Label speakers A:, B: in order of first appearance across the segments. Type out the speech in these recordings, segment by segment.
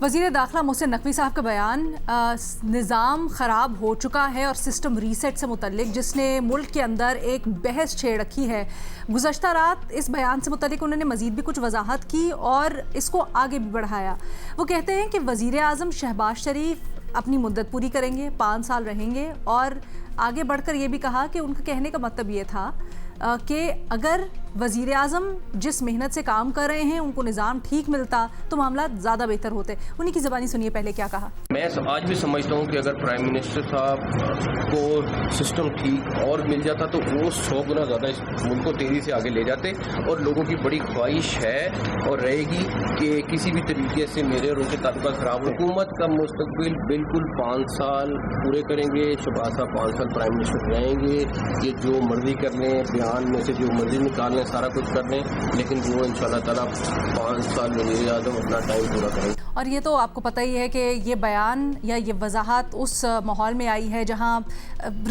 A: وزیر داخلہ محسن نقوی صاحب کا بیان نظام خراب ہو چکا ہے اور سسٹم ریسیٹ سے متعلق جس نے ملک کے اندر ایک بحث چھیڑ رکھی ہے. گزشتہ رات اس بیان سے متعلق انہوں نے مزید بھی کچھ وضاحت کی اور اس کو آگے بھی بڑھایا. وہ کہتے ہیں کہ وزیر اعظم شہباز شریف اپنی مدت پوری کریں گے، 5 سال رہیں گے، اور آگے بڑھ کر یہ بھی کہا کہ ان کا کہنے کا مطلب یہ تھا کہ اگر وزیر اعظم جس محنت سے کام کر رہے ہیں ان کو نظام ٹھیک ملتا تو معاملات زیادہ بہتر ہوتے. انہی کی زبانی سنیے پہلے کیا کہا.
B: میں آج بھی سمجھتا ہوں کہ اگر پرائم منسٹر صاحب کو سسٹم ٹھیک اور مل جاتا تو وہ 100 گنا زیادہ اس ملک کو تیزی سے آگے لے جاتے. اور لوگوں کی بڑی خواہش ہے اور رہے گی کہ کسی بھی طریقے سے میرے اور ان کے تعلقات خراب ہو. حکومت کا مستقبل بالکل 5 سال پورے کریں گے. شہباز صاحب 5 سال پرائم منسٹر رہیں گے. یہ جو مرضی کر لیں، بیان میں سے جو مرضی نکال لیں، سارا کچھ کر لیں، لیکن وہ انشاءاللہ تعالیٰ 5 سال وزیر اعظم اپنا ٹائم پورا کریں. اور
A: یہ تو آپ کو پتہ ہی ہے کہ یہ بیان یا یہ وضاحت اس ماحول میں آئی ہے جہاں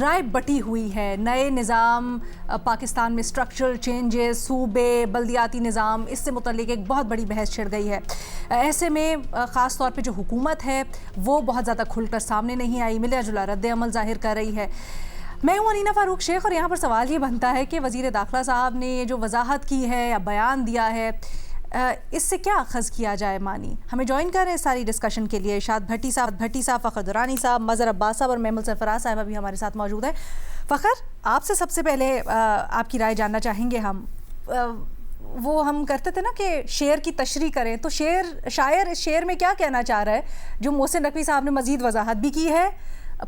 A: رائے بٹی ہوئی ہے. نئے نظام پاکستان میں اسٹرکچرل چینجز، صوبے، بلدیاتی نظام، اس سے متعلق ایک بہت بڑی بحث چھڑ گئی ہے. ایسے میں خاص طور پہ جو حکومت ہے وہ بہت زیادہ کھل کر سامنے نہیں آئی، ملا جلا رد عمل ظاہر کر رہی ہے. میں ہوں انینا فاروق شیخ اور یہاں پر سوال یہ بنتا ہے کہ وزیر داخلہ صاحب نے یہ جو وضاحت کی ہے یا بیان دیا ہے، اس سے کیا اخذ کیا جائے مانی. ہمیں جوائن کر رہے ہیں ساری ڈسکشن کے لیے ارشاد بھٹی صاحب، فخر درانی صاحب، مظہر عباس صاحب اور محمود سرفراز صاحب ابھی ہمارے ساتھ موجود ہیں. فخر، آپ سے سب سے پہلے آپ کی رائے جاننا چاہیں گے. وہ ہم کرتے تھے نا کہ شعر کی تشریح کریں، تو شاعر اس شعر میں کیا کہنا چاہ رہا ہے جو محسن نقوی صاحب نے مزید وضاحت بھی کی ہے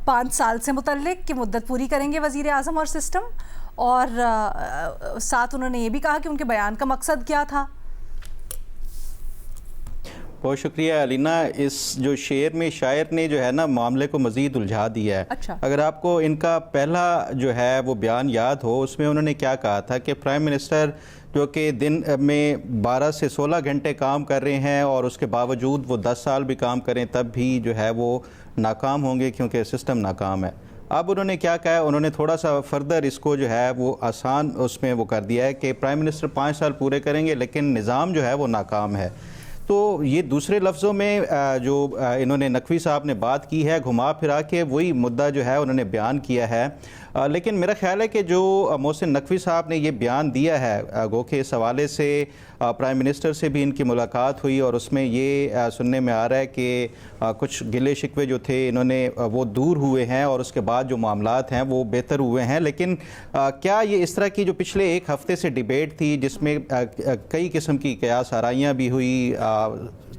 A: 5 سال سے متعلق کہ مدت پوری کریں گے وزیر اعظم اور سسٹم، اور ساتھ انہوں نے یہ بھی کہا کہ ان کے بیان کا مقصد کیا تھا.
C: بہت شکریہ علینا. اس جو شعر میں شاعر نے جو ہے نا معاملے کو مزید الجھا دیا ہے.
A: اچھا.
C: اگر آپ کو ان کا پہلا جو ہے وہ بیان یاد ہو، اس میں انہوں نے کیا کہا تھا کہ پرائم منسٹر جو کہ دن میں 12 سے 16 گھنٹے کام کر رہے ہیں اور اس کے باوجود وہ 10 سال بھی کام کریں تب بھی جو ہے وہ ناکام ہوں گے کیونکہ سسٹم ناکام ہے. اب انہوں نے کیا کہا ہے، انہوں نے تھوڑا سا فردر اس کو جو ہے وہ آسان اس میں وہ کر دیا ہے کہ پرائم منسٹر 5 سال پورے کریں گے لیکن نظام جو ہے وہ ناکام ہے. تو یہ دوسرے لفظوں میں جو انہوں نے نقوی صاحب نے بات کی ہے، گھما پھرا کے وہی مدعا جو ہے انہوں نے بیان کیا ہے. لیکن میرا خیال ہے کہ جو محسن نقوی صاحب نے یہ بیان دیا ہے، گو کہ اس حوالے سے پرائم منسٹر سے بھی ان کی ملاقات ہوئی اور اس میں یہ سننے میں آ رہا ہے کہ کچھ گلے شکوے جو تھے انہوں نے وہ دور ہوئے ہیں اور اس کے بعد جو معاملات ہیں وہ بہتر ہوئے ہیں. لیکن کیا یہ اس طرح کی جو پچھلے 1 ہفتے سے ڈیبیٹ تھی جس میں کئی قسم کی قیاس آرائیاں بھی ہوئی،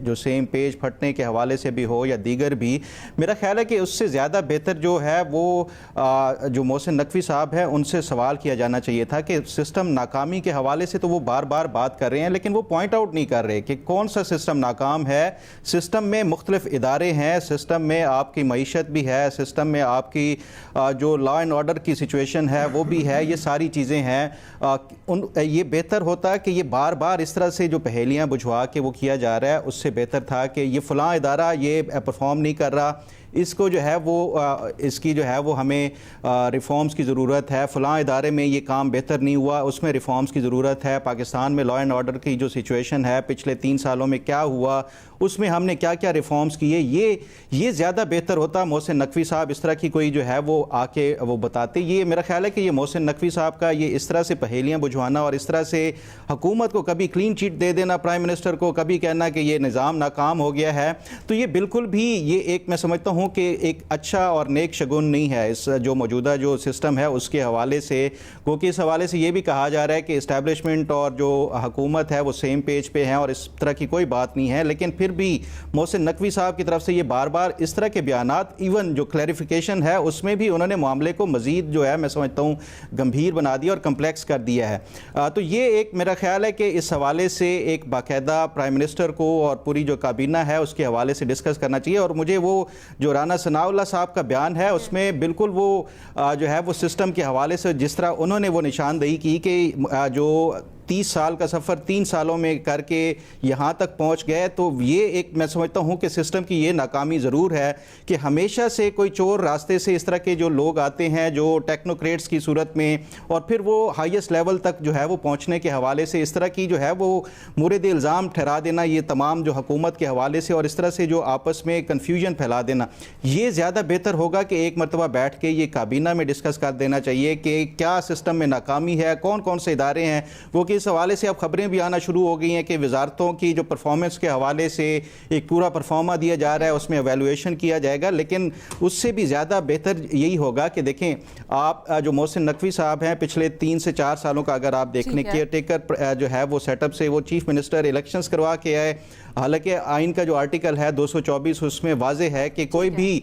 C: جو سیم پیج پھٹنے کے حوالے سے بھی ہو یا دیگر بھی، میرا خیال ہے کہ اس سے زیادہ بہتر جو ہے وہ جو محسن نقوی صاحب ہیں ان سے سوال کیا جانا چاہیے تھا کہ سسٹم ناکامی کے حوالے سے تو وہ بار بار بات کر رہے ہیں لیکن وہ پوائنٹ آؤٹ نہیں کر رہے کہ کون سا سسٹم ناکام ہے. سسٹم میں مختلف ادارے ہیں، سسٹم میں آپ کی معیشت بھی ہے، سسٹم میں آپ کی جو لا اینڈ آرڈر کی سچویشن ہے وہ بھی ہے، یہ ساری چیزیں ہیں. یہ بہتر ہوتا کہ یہ بار بار اس طرح سے جو پہیلیاں بجھوا کے وہ کیا جا رہا ہے، اس سے بہتر تھا کہ یہ فلاں ادارہ یہ پرفارم نہیں کر رہا، اس کو جو ہے وہ اس کی جو ہے وہ ہمیں ریفارمز کی ضرورت ہے، فلاں ادارے میں یہ کام بہتر نہیں ہوا، اس میں ریفارمز کی ضرورت ہے. پاکستان میں لا اینڈ آرڈر کی جو سچویشن ہے پچھلے 3 سالوں میں کیا ہوا، اس میں ہم نے کیا کیا ریفارمز کیے، یہ زیادہ بہتر ہوتا. محسن نقوی صاحب اس طرح کی کوئی جو ہے وہ آ کے وہ بتاتے. یہ میرا خیال ہے کہ یہ محسن نقوی صاحب کا یہ اس طرح سے پہیلیاں بجھوانا اور اس طرح سے حکومت کو کبھی کلین چیٹ دے دینا پرائم منسٹر کو، کبھی کہنا کہ یہ نظام ناکام ہو گیا ہے، تو یہ بالکل بھی یہ ایک میں سمجھتا ہوں کہ ایک اچھا اور نیک شگون نہیں ہے اس جو موجودہ جو سسٹم ہے اس کے حوالے سے. کیونکہ اس حوالے سے یہ بھی کہا جا رہا ہے کہ اسٹیبلشمنٹ اور جو حکومت ہے وہ سیم پیج پہ ہیں اور اس طرح کی کوئی بات نہیں ہے. لیکن پھر بھی محسن نقوی صاحب کی طرف سے یہ بار بار اس طرح کے بیانات، ایون جو کلیریفیکیشن ہے اس میں بھی انہوں نے معاملے کو مزید جو ہے میں سمجھتا ہوں گمبھیر بنا دیا اور کمپلیکس کر دیا ہے. تو یہ ایک میرا خیال ہے کہ اس حوالے سے ایک باقاعدہ پرائم منسٹر کو اور پوری جو کابینہ ہے اس کے حوالے سے ڈسکس کرنا چاہیے. اور مجھے وہ جو رانا ثناء اللہ صاحب کا بیان ہے اس میں بالکل وہ جو ہے وہ سسٹم کے حوالے سے جس طرح انہوں نے وہ نشاندہی کی کہ جو 30 سال کا سفر 3 سالوں میں کر کے یہاں تک پہنچ گئے. تو یہ ایک میں سمجھتا ہوں کہ سسٹم کی یہ ناکامی ضرور ہے کہ ہمیشہ سے کوئی چور راستے سے اس طرح کے جو لوگ آتے ہیں جو ٹیکنوکریٹس کی صورت میں, اور پھر وہ ہائیسٹ لیول تک جو ہے وہ پہنچنے کے حوالے سے اس طرح کی جو ہے وہ مورد الزام ٹھہرا دینا یہ تمام جو حکومت کے حوالے سے, اور اس طرح سے جو آپس میں کنفیوژن پھیلا دینا, یہ زیادہ بہتر ہوگا کہ ایک مرتبہ بیٹھ کے یہ کابینہ میں ڈسکس کر دینا چاہیے کہ کیا سسٹم میں ناکامی ہے, کون کون سے ادارے ہیں. وہ کہ اس حوالے سے اب خبریں بھی آنا شروع ہو گئی ہیں کہ وزارتوں کی جو پرفارمنس کے حوالے سے ایک پورا پرفارما دیا جا رہا ہے, اس میں ایویلویشن کیا جائے گا. لیکن اس سے بھی زیادہ بہتر یہی ہوگا کہ دیکھیں آپ جو محسن نقوی صاحب ہیں پچھلے 3 سے 4 سالوں کا اگر آپ دیکھیں, کیئر ٹیکر جو ہے وہ سیٹ اپ سے وہ چیف منسٹر الیکشنز کروا کے آئے. حالانکہ آئین کا جو آرٹیکل ہے 224 اس میں واضح ہے کہ کوئی بھی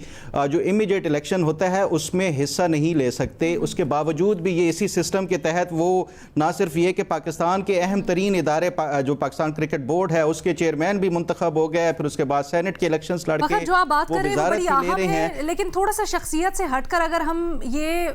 C: جو امیڈیٹ الیکشن ہوتا ہے اس میں حصہ نہیں لے سکتے. اس کے باوجود بھی یہ اسی سسٹم کے تحت وہ نہ صرف یہ کہ پاکستان کے اہم ترین ادارے جو پاکستان کرکٹ بورڈ ہے اس کے چیئرمین بھی منتخب ہو گئے, پھر اس کے بعد سینٹ کے الیکشنز لڑ کے
A: جو آپ بات کر رہے ہیں
C: وزارت
A: بڑی
C: لے رہے ہیں.
A: لیکن تھوڑا سا شخصیت سے ہٹ کر اگر ہم یہ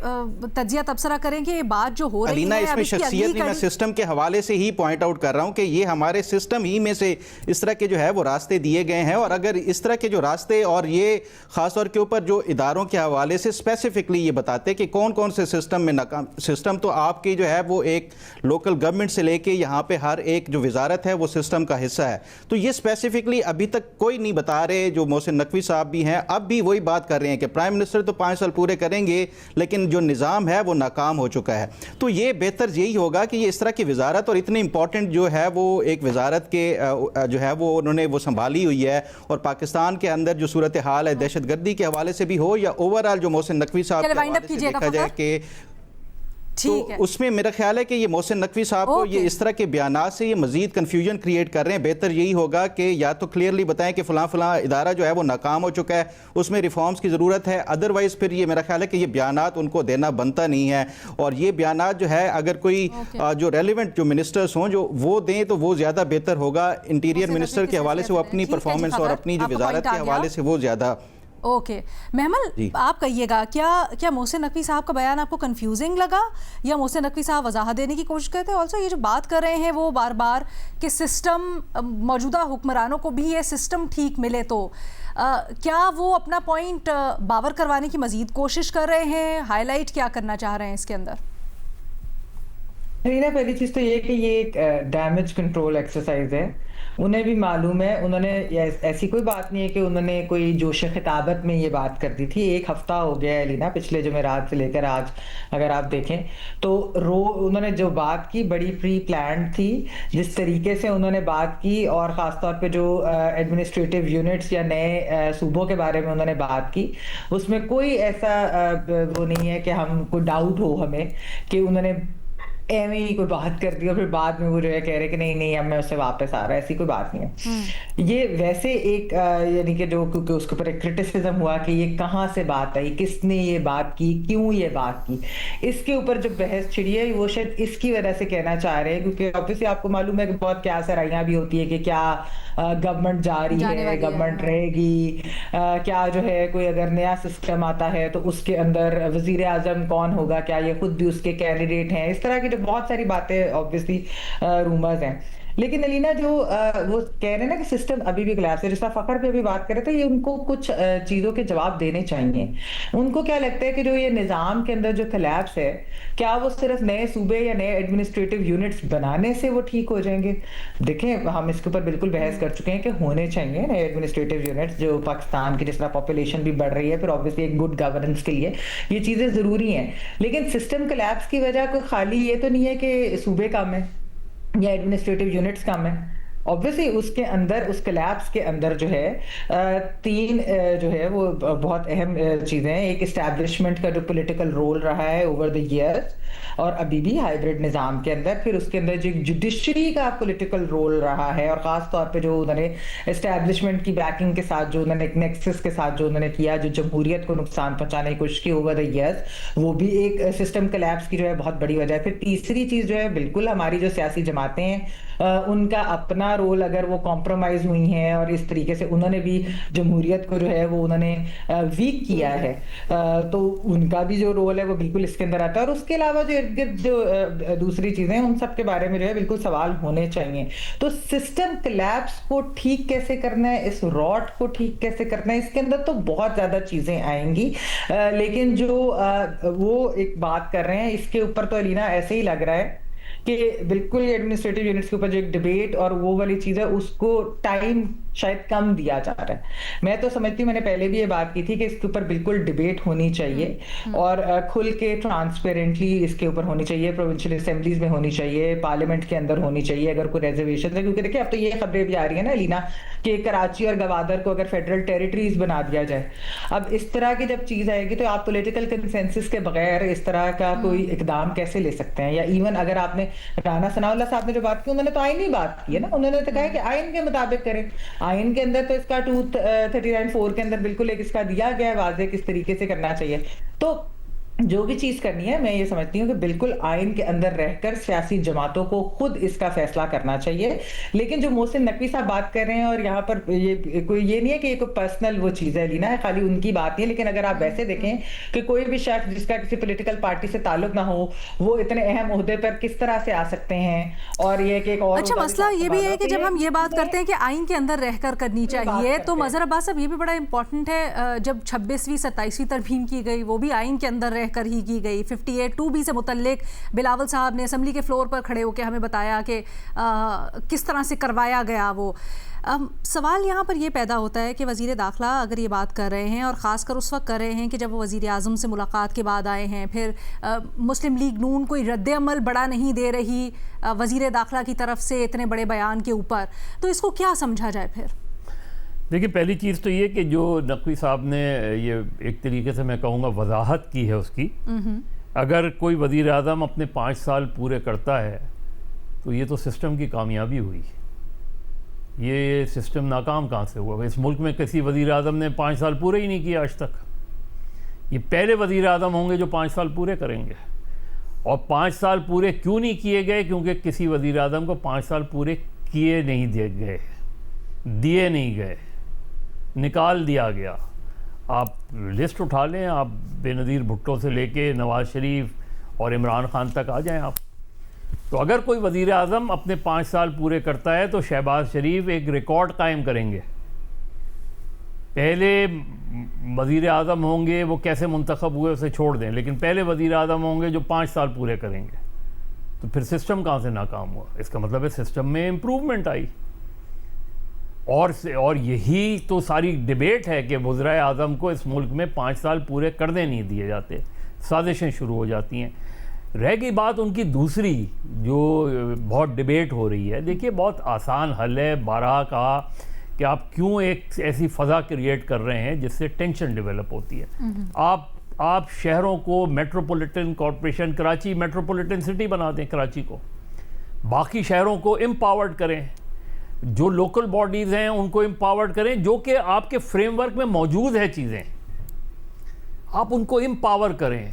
A: تجزیہ تبصرہ کریں کہ یہ بات جو ہو رہی
C: علینا
A: ہے
C: اس میں شخصیت نہیں, میں سسٹم کے حوالے سے ہی پوائنٹ آؤٹ کر رہا ہوں کہ یہ ہمارے سسٹم ہی میں سے اس طرح کے جو ہے وہ راستے دیے گئے ہیں. اور اگر اس طرح کے جو راستے, اور یہ خاص طور کے اوپر جو اداروں کے حوالے سے اسپیسیفکلی یہ بتاتے کہ کون کون سے سسٹم میں ناکام, سسٹم تو آپ کی جو ہے وہ ایک لوکل گورنمنٹ سے لے کے یہاں پہ ہر ایک جو وزارت ہے وہ سسٹم کا حصہ ہے. تو یہ اسپیسیفکلی ابھی تک کوئی نہیں بتا رہے. جو محسن نقوی صاحب بھی ہیں اب بھی وہی بات کر رہے ہیں کہ پرائم منسٹر تو 5 سال پورے کریں گے لیکن جو نظام ہے وہ ناکام ہو چکا ہے. تو یہ بہتر یہی ہوگا کہ یہ اس طرح کی وزارت, اور اتنی امپورٹنٹ جو ہے وہ ایک وزارت کے جو ہے وہ انہوں نے وہ سنبھالی ہوئی ہے, اور پاکستان کے اندر جو صورتحال ہے دہشت گردی کے حوالے سے بھی ہو یا اوورآل جو محسن نقوی صاحب کے حوالے سے دیکھا جائے کہ تو اس میں میرا خیال ہے کہ یہ محسن نقوی صاحب کو یہ اس طرح کے بیانات سے یہ مزید کنفیوژن کریٹ کر رہے ہیں. بہتر یہی ہوگا کہ یا تو کلیئرلی بتائیں کہ فلاں فلاں ادارہ جو ہے وہ ناکام ہو چکا ہے, اس میں ریفارمز کی ضرورت ہے. ادروائز پھر یہ میرا خیال ہے کہ یہ بیانات ان کو دینا بنتا نہیں ہے, اور یہ بیانات جو ہے اگر کوئی جو ریلیونٹ جو منسٹرز ہوں جو وہ دیں تو وہ زیادہ بہتر ہوگا. انٹیریئر منسٹر کے حوالے سے وہ اپنی پرفارمنس اور اپنی جو وزارت کے حوالے سے وہ زیادہ.
A: اوکے محمل, آپ کہیے گا کیا محسن نقوی صاحب کا بیان آپ کو کنفیوزنگ لگا, یا محسن نقوی صاحب وضاحت دینے کی کوشش کرتے ہیں؟ آلسو یہ جو بات کر رہے ہیں وہ بار بار کہ سسٹم, موجودہ حکمرانوں کو بھی یہ سسٹم ٹھیک ملے, تو کیا وہ اپنا پوائنٹ باور کروانے کی مزید کوشش کر رہے ہیں؟ ہائی لائٹ کیا کرنا چاہ رہے ہیں اس کے اندر؟
D: پہلی چیز تو یہ کہ یہ ایک ڈیمیج کنٹرول ایکسرسائز ہے. انہیں بھی معلوم ہے, انہوں نے ایسی کوئی بات نہیں ہے کہ انہوں نے کوئی جوش خطابت میں یہ بات کر دی تھی. 1 ہفتہ ہو گیا ہے لینا, پچھلے جمعرات سے لے کر آج اگر آپ دیکھیں تو انہوں نے جو بات کی بڑی پری پلانڈ تھی. جس طریقے سے انہوں نے بات کی, اور خاص طور پہ جو ایڈمنسٹریٹو یونٹس یا نئے صوبوں کے بارے میں انہوں نے بات کی, اس میں کوئی ایسا وہ نہیں ہے کہ ہم کوئی ڈاؤٹ ہو ہمیں کہ انہوں نے ایویں ہی کوئی بات کر دی اور پھر بعد میں وہ جو ہے کہہ رہے کہ نہیں اب میں اس سے واپس آ رہا ہے. ایسی کوئی بات نہیں ہے. یہ ویسے ایک یعنی کہ جو کیونکہ اس کے اوپر ایک کرٹیسزم ہوا کہ یہ کہاں سے بات آئی, کس نے یہ بات کی, کیوں یہ بات کی, اس کے اوپر جو بحث چھڑی ہے وہ شاید اس کی وجہ سے کہنا چاہ رہے ہیں, کیونکہ آبویسلی آپ کو معلوم ہے کہ بہت کیا سرائیاں بھی ہوتی ہے کہ کیا گورنمنٹ جا رہی ہے, گورنمنٹ رہے گی, کیا جو ہے کوئی اگر نیا سسٹم آتا ہے تو اس کے اندر وزیر اعظم کون ہوگا, کیا یہ خود بھی اس کے کینڈیڈیٹ ہیں, اس طرح کی جو بہت ساری باتیں آبویسلی رومرز ہیں. لیکن علینا جو وہ کہہ رہے ہیں نا کہ سسٹم ابھی بھی کلیپس ہے, جس طرح فخر پہ ابھی بات کر رہے تھے, یہ ان کو کچھ چیزوں کے جواب دینے چاہیے. ان کو کیا لگتا ہے کہ جو یہ نظام کے اندر جو کلیپس ہے, کیا وہ صرف نئے صوبے یا نئے ایڈمنسٹریٹو یونٹس بنانے سے وہ ٹھیک ہو جائیں گے؟ دیکھیں ہم اس کے اوپر بالکل بحث کر چکے ہیں کہ ہونے چاہیے نئے ایڈمنسٹریٹو یونٹس, جو پاکستان کی جس طرح پاپولیشن بھی بڑھ رہی ہے, پھر آبویسلی ایک گڈ گورننس کے لیے یہ چیزیں ضروری ہیں. لیکن سسٹم کلیپس کی وجہ کوئی خالی یہ تو نہیں ہے کہ صوبے کم ہے یا ایڈمنسٹریٹو یونٹس کم ہے. obviously اس کے اندر, اس کلیپس کے اندر جو ہے 3 جو ہے وہ بہت اہم چیزیں ہیں. ایک اسٹیبلشمنٹ کا جو پولیٹیکل رول رہا ہے اوور دا ایئرس اور ابھی بھی ہائیبرڈ نظام کے اندر, پھر اس کے اندر جو جوڈیشری کا پولیٹیکل رول رہا ہے, اور خاص طور پہ جو انہوں نے اسٹیبلشمنٹ کی بیکنگ کے ساتھ جو انہوں نے ایک نیکسس کے ساتھ جو انہوں نے کیا, جو جمہوریت کو نقصان پہنچانے کی کوشش کی اوور دا ایئرس, وہ بھی ایک سسٹم کلیپس کی جو ہے بہت بڑی وجہ ہے. پھر تیسری چیز جو ہے بالکل ہماری جو سیاسی جماعتیں ہیں ان کا اپنا رول, اگر وہ کمپرومائز ہوئی ہیں اور اس طریقے سے انہوں نے بھی جمہوریت کو جو ہے وہ انہوں نے ویک کیا ہے, تو ان کا بھی جو رول ہے وہ بالکل اس کے اندر آتا ہے. اور اس کے علاوہ جو ارد گرد جو دوسری چیزیں ان سب کے بارے میں جو ہے بالکل سوال ہونے چاہیے. تو سسٹم کلیپس کو ٹھیک کیسے کرنا ہے, اس راٹ کو ٹھیک کیسے کرنا ہے, اس کے اندر تو بہت زیادہ چیزیں آئیں گی. لیکن جو وہ ایک بات کر رہے ہیں اس کے اوپر تو الینا ایسے ہی لگ رہا ہے کہ بالکل ایڈمنسٹریٹو یونٹس کے اوپر جو ایک ڈیبیٹ اور وہ والی چیز ہے اس کو ٹائم شاید کم دیا جا رہا ہے. میں تو سمجھتی ہوں, میں نے پہلے بھی یہ بات کی تھی کہ اس کے اوپر بالکل ڈیبیٹ ہونی چاہیے اور کھل کے ٹرانسپیرنٹلی اس کے اوپر ہونی چاہیے, پروونشل اسمبلیز میں ہونی چاہیے, پارلیمنٹ کے اندر ہونی چاہیے اگر کوئی ریزرویشن ہے. کیونکہ دیکھیں اب تو یہ خبریں بھی آ رہی ہیں نا الینا کہ کراچی اور گوادر کو اگر فیڈرل ٹیریٹریز بنا دیا جائے, اب اس طرح کی جب چیز آئے گی تو آپ پولیٹیکل کنسنسس کے بغیر اس طرح کا کوئی اقدام کیسے لے سکتے ہیں. یا ایون اگر آپ نے رانا ثناء اللہ صاحب نے جو بات کی, انہوں نے تو آئینی بات کی ہے نا, انہوں نے تو کہا کہ آئین کے مطابق کریں. آئین کے اندر تو اس کا 239(4) کے اندر بالکل ایک اس کا دیا گیا ہے واضح کس طریقے سے کرنا چاہیے. تو جو بھی چیز کرنی ہے میں یہ سمجھتی ہوں کہ بالکل آئین کے اندر رہ کر سیاسی جماعتوں کو خود اس کا فیصلہ کرنا چاہیے. لیکن جو محسن نقوی صاحب بات کر رہے ہیں, اور یہاں پر یہ نہیں ہے کہ یہ کوئی پرسنل وہ چیز ہے لینا ہے, خالی ان کی بات نہیں ہے. لیکن اگر آپ ویسے دیکھیں کہ کوئی بھی شخص جس کا کسی پولیٹیکل پارٹی سے تعلق نہ ہو وہ اتنے اہم عہدے پر کس طرح سے آ سکتے ہیں. اور یہ کہ ایک اور
A: اچھا مسئلہ یہ بھی ہے کہ جب ہم یہ بات کرتے ہیں کہ آئین کے اندر رہ کر کرنی چاہیے, تو مظہر عباس صاحب یہ بھی بڑا امپورٹنٹ ہے, جب 26ویں 27ویں ترمیم کی گئی وہ بھی آئین کے اندر رہ کر ہی کی گئی. 58(2)B سے متعلق بلاول صاحب نے اسمبلی کے فلور پر کھڑے ہو کے ہمیں بتایا کہ کس طرح سے کروایا گیا. وہ سوال یہاں پر یہ پیدا ہوتا ہے کہ وزیر داخلہ اگر یہ بات کر رہے ہیں, اور خاص کر اس وقت کر رہے ہیں کہ جب وہ وزیر اعظم سے ملاقات کے بعد آئے ہیں, پھر مسلم لیگ نون کوئی رد عمل بڑا نہیں دے رہی وزیر داخلہ کی طرف سے اتنے بڑے بیان کے اوپر, تو اس کو کیا سمجھا جائے پھر؟
E: دیکھیں پہلی چیز تو یہ کہ جو نقوی صاحب نے یہ ایک طریقے سے میں کہوں گا وضاحت کی ہے اس کی, اگر کوئی وزیر اعظم اپنے 5 سال پورے کرتا ہے تو یہ تو سسٹم کی کامیابی ہوئی. یہ سسٹم ناکام کہاں سے ہوا؟ اس ملک میں کسی وزیر اعظم نے 5 سال پورے ہی نہیں کیا آج تک. یہ پہلے وزیر اعظم ہوں گے جو 5 سال پورے کریں گے. اور 5 سال پورے کیوں نہیں کیے گئے؟ کیونکہ کسی وزیر اعظم کو 5 سال پورے کیے نہیں دیے نہیں گئے, نکال دیا گیا. آپ لسٹ اٹھا لیں, آپ بے نظیر بھٹو سے لے کے نواز شریف اور عمران خان تک آ جائیں آپ. تو اگر کوئی وزیر اعظم اپنے 5 سال پورے کرتا ہے تو شہباز شریف ایک ریکارڈ قائم کریں گے. پہلے وزیر اعظم ہوں گے وہ کیسے منتخب ہوئے اسے چھوڑ دیں, لیکن پہلے وزیر اعظم ہوں گے جو 5 سال پورے کریں گے. تو پھر سسٹم کہاں سے ناکام ہوا؟ اس کا مطلب ہے سسٹم میں امپروومنٹ آئی. اور یہی تو ساری ڈیبیٹ ہے کہ وزرائے اعظم کو اس ملک میں 5 سال پورے کرنے نہیں دیے جاتے, سازشیں شروع ہو جاتی ہیں. رہ گئی بات ان کی دوسری جو بہت ڈیبیٹ ہو رہی ہے, دیکھیے بہت آسان حل ہے, بارہا کہا کہ آپ کیوں ایک ایسی فضا کریٹ کر رہے ہیں جس سے ٹینشن ڈیولپ ہوتی ہے. آپ شہروں کو metropolitan corporation, Karachi metropolitan city بنا دیں کراچی کو, باقی شہروں کو امپاورڈ کریں, جو لوکل باڈیز ہیں ان کو امپاورڈ کریں, جو کہ آپ کے فریم ورک میں موجود ہے چیزیں, آپ ان کو امپاور کریں.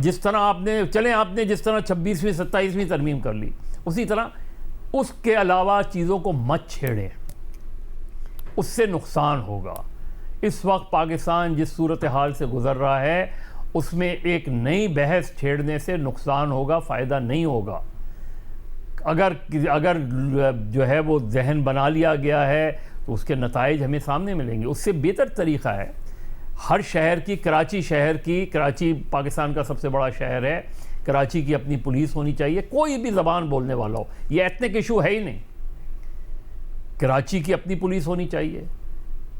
E: جس طرح آپ نے جس طرح 26ویں 27ویں ترمیم کر لی, اسی طرح اس کے علاوہ چیزوں کو مت چھیڑیں, اس سے نقصان ہوگا. اس وقت پاکستان جس صورتحال سے گزر رہا ہے اس میں ایک نئی بحث چھیڑنے سے نقصان ہوگا, فائدہ نہیں ہوگا. اگر جو ہے وہ ذہن بنا لیا گیا ہے تو اس کے نتائج ہمیں سامنے ملیں گے. اس سے بہتر طریقہ ہے ہر شہر کی, کراچی پاکستان کا سب سے بڑا شہر ہے, کراچی کی اپنی پولیس ہونی چاہیے, کوئی بھی زبان بولنے والا ہو, یہ ایتھنک ایشو ہے ہی نہیں. کراچی کی اپنی پولیس ہونی چاہیے,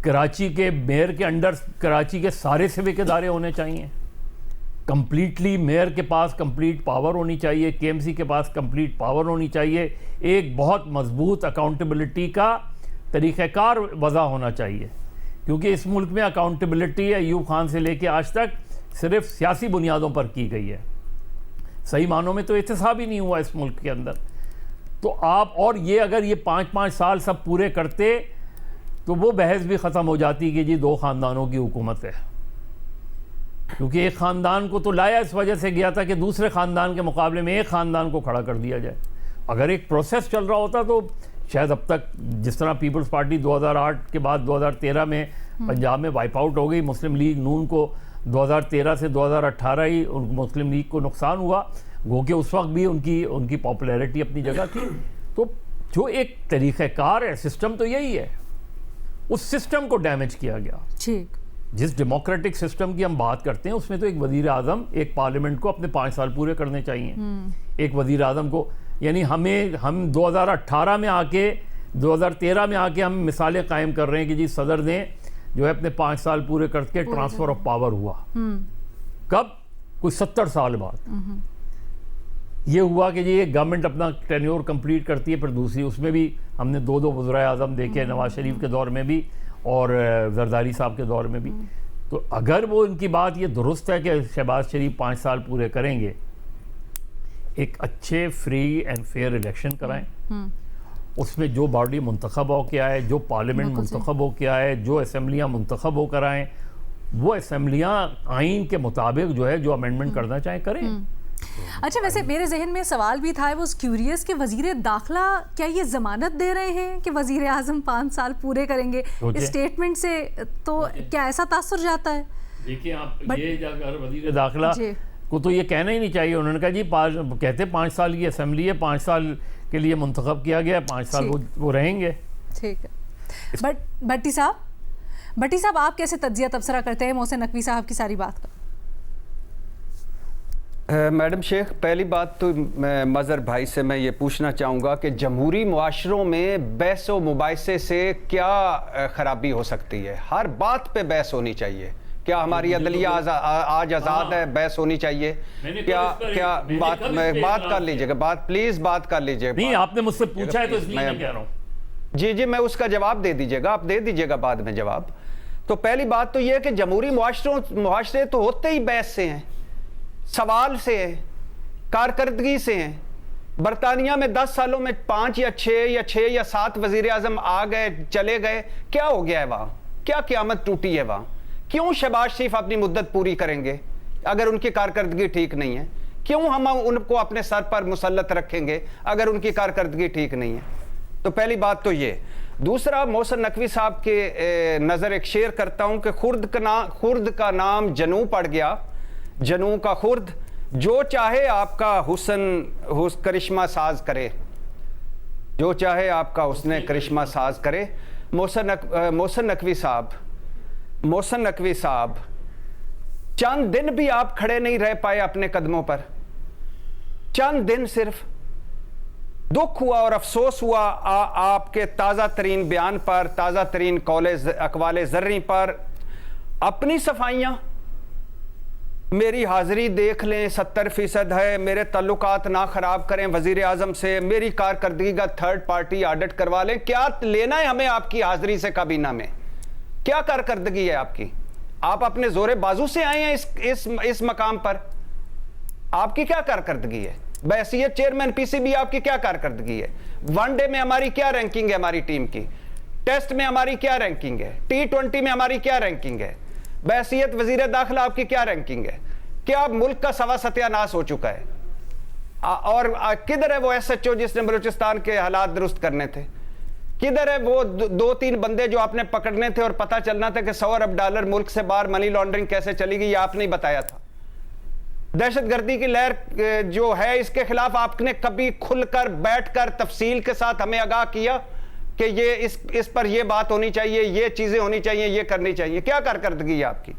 E: کراچی کے میئر کے انڈر کراچی کے سارے سیوک ادارے ہونے چاہیے, کمپلیٹلی میئر کے پاس کمپلیٹ پاور ہونی چاہیے, کے ایم سی کے پاس کمپلیٹ پاور ہونی چاہیے, ایک بہت مضبوط اکاؤنٹیبلٹی کا طریقہ کار وضع ہونا چاہیے. کیونکہ اس ملک میں اکاؤنٹیبلٹی ایوب خان سے لے کے آج تک صرف سیاسی بنیادوں پر کی گئی ہے, صحیح معنوں میں تو احتساب ہی نہیں ہوا اس ملک کے اندر. تو آپ اور یہ اگر یہ 5-5 سال سب پورے کرتے تو وہ بحث بھی ختم ہو جاتی کہ جی 2 خاندانوں کی حکومت ہے. کیونکہ ایک خاندان کو تو لایا اس وجہ سے گیا تھا کہ دوسرے خاندان کے مقابلے میں ایک خاندان کو کھڑا کر دیا جائے. اگر ایک پروسیس چل رہا ہوتا تو شاید اب تک جس طرح پیپلز پارٹی 2008 کے بعد 2013 میں پنجاب میں وائپ آؤٹ ہو گئی, مسلم لیگ نون کو 2013 سے 2018 ہی مسلم لیگ کو نقصان ہوا، گو کہ اس وقت بھی ان کی پاپولیرٹی اپنی جگہ تھی. تو جو ایک طریقہ کار ہے، سسٹم تو یہی ہے، اس سسٹم کو ڈیمیج کیا گیا.
A: ٹھیک.
E: جس ڈیموکریٹک سسٹم کی ہم بات کرتے ہیں اس میں تو ایک وزیر اعظم ایک پارلیمنٹ کو اپنے 5 سال پورے کرنے چاہیے. ایک وزیر اعظم کو، یعنی ہم 2018 میں آ کے 2013 میں آ کے ہم مثالیں قائم کر رہے ہیں کہ جی صدر نے جو ہے اپنے 5 سال پورے کر کے ٹرانسفر آف پاور ہوا. کب؟ کوئی 70 سال بعد یہ ہوا کہ جی ایک گورنمنٹ اپنا ٹینیور کمپلیٹ کرتی ہے، پھر دوسری. اس میں بھی ہم نے 2 وزرائے اعظم دیکھے، نواز شریف کے دور میں بھی اور زرداری صاحب کے دور میں بھی. تو اگر وہ ان کی بات یہ درست ہے کہ شہباز شریف 5 سال پورے کریں گے، ایک اچھے فری اینڈ فیئر الیکشن کرائیں، اس میں جو باڈی منتخب ہو کے آئے، جو پارلیمنٹ منتخب ہو کے آئے، جو اسمبلیاں منتخب ہو کر آئیں، وہ اسمبلیاں آئین کے مطابق جو ہے جو امینڈمنٹ کرنا چاہیں کریں.
A: اچھا، ویسے میرے ذہن میں سوال بھی تھا، وہ کیوریس کہ وزیر داخلہ کیا یہ ضمانت دے رہے ہیں کہ وزیر اعظم 5 سال پورے کریں گے؟ اسٹیٹمنٹ سے تو کیا ایسا تاثر جاتا ہے؟
E: دیکھیں آپ، یہ اگر وزیر داخلہ کو تو یہ کہنا ہی نہیں چاہیے. انہوں نے کہا جی کہتے 5 سال کی اسمبلی ہے، 5 سال کے لیے منتخب کیا گیا، 5 سال وہ رہیں گے.
A: ٹھیک ہے. بھٹی صاحب آپ کیسے تجزیہ تبصرہ کرتے ہیں محسن نقوی صاحب کی ساری بات کا؟
F: میڈم شیخ، پہلی بات تو مظہر بھائی سے میں یہ پوچھنا چاہوں گا کہ جمہوری معاشروں میں بحث و مباحثے سے کیا خرابی ہو سکتی ہے؟ ہر بات پہ بحث ہونی چاہیے. کیا ہماری عدلیہ آج آزاد ہے؟ بحث ہونی چاہیے. کیا بات کر لیجئے گا، پلیز بات کر لیجئے گا.
E: نہیں، آپ نے مجھ سے پوچھا ہے تو اس لیے میں کہہ رہا ہوں.
F: جی میں اس کا جواب دے دیجئے گا، آپ دے دیجئے گا بعد میں جواب. تو پہلی بات تو یہ ہے کہ جمہوری معاشرے تو ہوتے ہی بحث سے ہیں، سوال سے ہیں، کارکردگی سے ہیں. برطانیہ میں 10 سالوں میں 5 یا 6 یا 7 وزیر اعظم آ گئے، چلے گئے. کیا ہو گیا ہے وہاں؟ کیا قیامت ٹوٹی ہے وہاں؟ کیوں شہباز شریف اپنی مدت پوری کریں گے اگر ان کی کارکردگی ٹھیک نہیں ہے؟ کیوں ہم ان کو اپنے سر پر مسلط رکھیں گے اگر ان کی کارکردگی ٹھیک نہیں ہے؟ تو پہلی بات تو یہ. دوسرا، محسن نقوی صاحب کے نظر ایک شعر کرتا ہوں کہ خرد کا نام جنوں پڑ گیا، جنوں کا خرد، جو چاہے آپ کا حسن کرشمہ ساز کرے، جو چاہے آپ کا حسن کرشمہ ساز کرے. محسن نقوی صاحب چند دن بھی آپ کھڑے نہیں رہ پائے اپنے قدموں پر. چند دن صرف دکھ ہوا اور افسوس ہوا آپ کے تازہ ترین بیان پر، تازہ ترین اقوال زرعی پر. اپنی صفائیاں، میری حاضری دیکھ لیں 70% ہے، میرے تعلقات نہ خراب کریں وزیر اعظم سے، میری کارکردگی کا 3rd پارٹی آڈٹ کروا لیں. کیا لینا ہے ہمیں آپ کی حاضری سے کابینہ میں؟ کیا کارکردگی ہے آپ کی؟ آپ اپنے زور بازو سے آئے ہیں اس مقام پر. آپ کی کیا کارکردگی ہے؟ بحیثیت چیئرمین پی سی بی آپ کی کیا کارکردگی ہے؟ ون ڈے میں ہماری کیا رینکنگ ہے ہماری ٹیم کی؟ ٹیسٹ میں ہماری کیا رینکنگ ہے؟ T20 میں ہماری کیا رینکنگ ہے؟ بحیثیت وزیر داخلہ آپ کی کیا رینکنگ ہے؟ کیا ملک کا سوا ستیہ ناس ہو چکا ہے؟ اور کدھر ہے وہ SHO جس نے بلوچستان کے حالات درست کرنے تھے؟ کدھر ہے وہ 2-3 بندے جو آپ نے پکڑنے تھے اور پتہ چلنا تھا کہ $100 ارب ملک سے باہر منی لانڈرنگ کیسے چلی گئی؟ یہ آپ نے بتایا تھا. دہشت گردی کی لہر جو ہے اس کے خلاف آپ نے کبھی کھل کر بیٹھ کر تفصیل کے ساتھ ہمیں آگاہ کیا کہ یہ اس پر یہ بات ہونی چاہیے، یہ چیزیں ہونی چاہیے، یہ کرنی چاہیے؟ کیا کارکردگی ہے آپ کی؟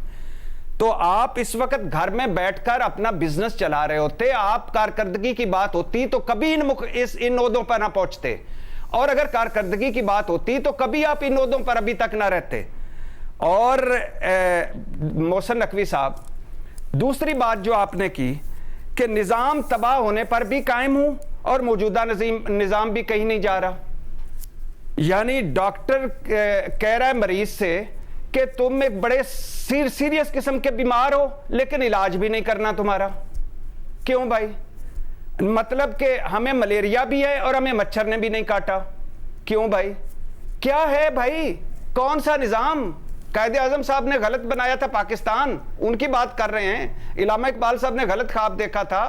F: تو آپ اس وقت گھر میں بیٹھ کر اپنا بزنس چلا رہے ہوتے. آپ کارکردگی کی بات ہوتی تو کبھی ان عہدوں پر نہ پہنچتے، اور اگر کارکردگی کی بات ہوتی تو کبھی آپ ان عہدوں پر ابھی تک نہ رہتے. اور محسن نقوی صاحب، دوسری بات جو آپ نے کی کہ نظام تباہ ہونے پر بھی قائم ہوں اور موجودہ نظام بھی کہیں نہیں جا رہا. یعنی ڈاکٹر کہہ رہا ہے مریض سے کہ تم ایک بڑے سیریس قسم کے بیمار ہو لیکن علاج بھی نہیں کرنا تمہارا. کیوں بھائی؟ مطلب کہ ہمیں ملیریا بھی ہے اور ہمیں مچھر نے بھی نہیں کاٹا. کیوں بھائی؟ کیا ہے بھائی؟ کون سا نظام؟ قائد اعظم صاحب نے غلط بنایا تھا پاکستان، ان کی بات کر رہے ہیں. علامہ اقبال صاحب نے غلط خواب دیکھا تھا،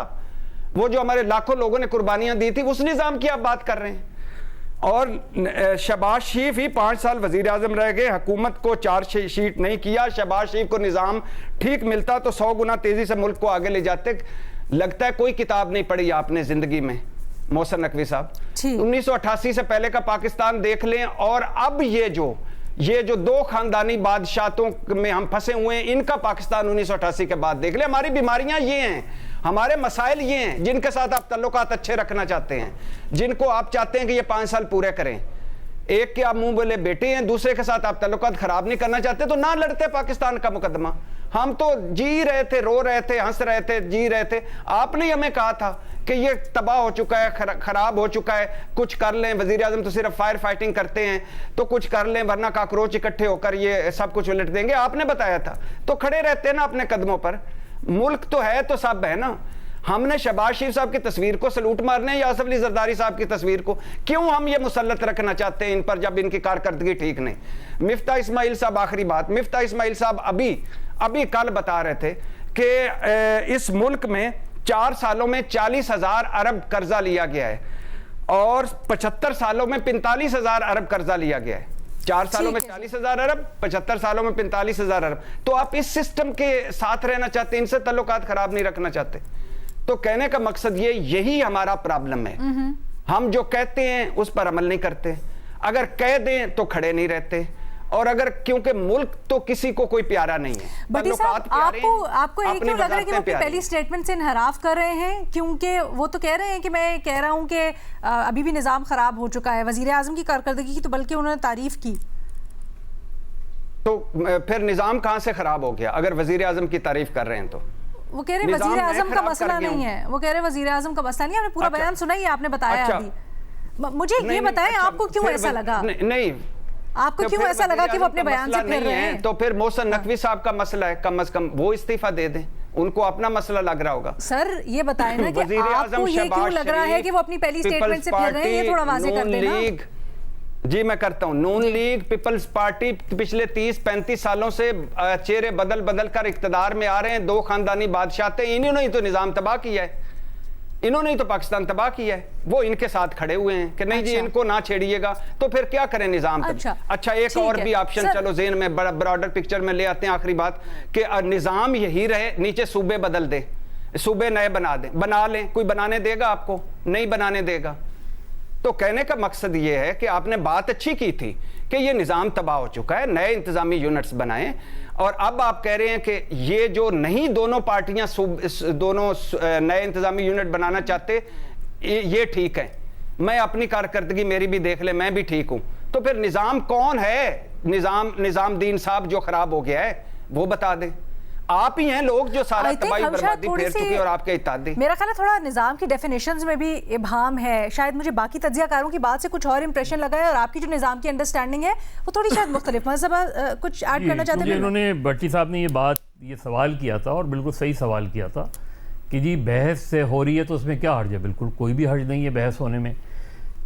F: وہ جو ہمارے لاکھوں لوگوں نے قربانیاں دی تھی، اس نظام کی آپ بات کر رہے ہیں. اور شہباز شریف ہی 5 سال وزیر اعظم رہ گئے, حکومت کو چارج شیٹ نہیں کیا. شہباز شریف کو نظام ٹھیک ملتا تو 100 گنا تیزی سے ملک کو آگے لے جاتے. لگتا ہے کوئی کتاب نہیں پڑھی آپ نے زندگی میں محسن نقوی صاحب. 1988 سے پہلے کا پاکستان دیکھ لیں, اور اب یہ جو 2 خاندانی بادشاہتوں میں ہم پھنسے ہوئے ہیں, ان کا پاکستان 1988 کے بعد دیکھ لیں. ہماری بیماریاں یہ ہیں, ہمارے مسائل یہ ہیں جن کے ساتھ آپ تعلقات اچھے رکھنا چاہتے ہیں, جن کو آپ چاہتے ہیں کہ یہ 5 سال پورے کریں. ایک کے آپ منہ بولے بیٹے ہیں, دوسرے کے ساتھ آپ تعلقات خراب نہیں کرنا چاہتے, تو نہ لڑتے پاکستان کا مقدمہ. ہم تو جی رہے تھے, رو رہے تھے, ہنس رہے تھے, جی رہے تھے. آپ نے ہمیں کہا تھا کہ یہ تباہ ہو چکا ہے, خراب ہو چکا ہے, کچھ کر لیں. وزیر اعظم تو صرف فائر فائٹنگ کرتے ہیں, تو کچھ کر لیں ورنہ کاکروچ اکٹھے ہو کر یہ سب کچھ الٹ دیں گے. آپ نے بتایا تھا, تو کھڑے رہتے نا اپنے قدموں پر. ملک تو ہے تو سب ہے نا. ہم نے شہباز شریف صاحب کی تصویر کو سلوٹ مارنے ہیں یا آصف علی زرداری صاحب کی تصویر کو؟ کیوں ہم یہ مسلط رکھنا چاہتے ہیں ان پر جب ان کی کارکردگی ٹھیک نہیں؟ مفتاح اسماعیل صاحب, آخری بات, مفتاح اسماعیل صاحب ابھی کل بتا رہے تھے کہ اس ملک میں 4 سالوں میں 40,000 ارب قرضہ لیا گیا ہے اور 75 سالوں میں 45,000 ارب قرضہ لیا گیا ہے. 4 سالوں میں 40,000 ارب, 75 سالوں میں 45,000 ارب. تو آپ اس سسٹم کے ساتھ رہنا چاہتے ہیں, ان سے تعلقات خراب نہیں رکھنا چاہتے. تو کہنے کا مقصد یہی ہمارا پرابلم ہے. ہم جو کہتے ہیں اس پر عمل نہیں کرتے, اگر کہہ دیں تو کھڑے نہیں رہتے, اور اگر کیونکہ ملک تو کسی کو کوئی پیارا نہیں ہے.
A: بٹی صاحب, آپ کو یہ کیوں لگ رہا ہے کہ وہ اپنی پہلی سٹیٹمنٹ سے انحراف کر رہے ہیں؟ کیونکہ وہ تو کہہ رہے ہیں کہ میں کہہ رہا ہوں کہ ابھی بھی نظام خراب ہو چکا ہے. وزیر اعظم کی کارکردگی کی تو بلکہ انہوں نے تعریف کی.
F: تو پھر نظام کہاں سے خراب ہو گیا اگر وزیر اعظم کی تعریف کر رہے ہیں؟ تو
A: وہ کہہ رہے وزیر اعظم کا مسئلہ نہیں ہے, وہ کہہ رہے وزیر اعظم کا مسئلہ نہیں ہے. آپ نے پورا بیان سنا ہی, آپ نے بتایا ابھی. مجھے یہ بتائیں آپ کو کیوں ایسا لگا,
F: نہیں
A: آپ کو کیوں ایسا لگا کہ وہ اپنے بیان سے پھر رہے ہیں؟
F: تو پھر محسن نقوی صاحب کا مسئلہ ہے, کم از کم وہ استعفیٰ دے دیں, ان کو اپنا مسئلہ لگ رہا ہوگا.
A: سر یہ بتائیں نا کہ آپ کو یہ کیوں لگ رہا ہے کہ وہ اپنی پہلی سٹیٹمنٹ سے پھر رہے ہیں, یہ تھوڑا واضح کر دینا.
F: جی میں کرتا ہوں. نون لیگ پیپلز پارٹی پچھلے 30-35 سالوں سے چہرے بدل کر اقتدار میں آ رہے ہیں. 2 خاندانی بادشاہتیں, انہوں نے ہی تو نظام تباہ کیا ہے, انہوں نے ہی تو پاکستان تباہ کیا ہے. وہ ان کے ساتھ کھڑے ہوئے ہیں کہ نہیں جی ان کو نہ چھیڑیے گا, تو پھر کیا کریں نظام تباہ. اچھا ایک اور بھی آپشن چلو ذہن میں براڈر پکچر میں لے آتے ہیں. آخری بات کہ نظام یہی رہے, نیچے صوبے بدل دیں, صوبے نئے بنا لیں. کوئی بنانے دے گا آپ کو؟ نہیں بنانے دے گا. تو کہنے کا مقصد یہ ہے کہ آپ نے بات اچھی کی تھی کہ یہ نظام تباہ ہو چکا ہے, نئے انتظامی یونٹس بنائیں, اور اب آپ کہہ رہے ہیں کہ یہ جو نہیں دونوں پارٹیاں دونوں نئے انتظامی یونٹ بنانا چاہتے یہ ٹھیک ہے. میں اپنی کارکردگی میری بھی دیکھ لیں, میں بھی ٹھیک ہوں. تو پھر نظام کون ہے, نظام دین صاحب جو خراب ہو گیا ہے وہ بتا دیں. آپ ہی ہیں لوگ جو سارا تباہی بربادی پھیر چکے اور آپ کے اتحادی.
A: میرا خیال ہے تھوڑا نظام کی ڈیفینیشنز میں بھی ابہام ہے. شاید مجھے باقی تجزیہ کاروں کی بات سے کچھ اور امپریشن لگا ہے, اور آپ کی جو نظام کی انڈرسٹینڈنگ ہے وہ تھوڑی شاید مختلف. کچھ ایڈ کرنا چاہتے ہیں؟
E: انہوں نے بٹی صاحب نے یہ سوال کیا تھا, اور بالکل صحیح سوال کیا تھا کہ جی بحث سے ہو رہی ہے تو اس میں کیا حرج ہے. بالکل کوئی بھی حرج نہیں ہے بحث ہونے میں.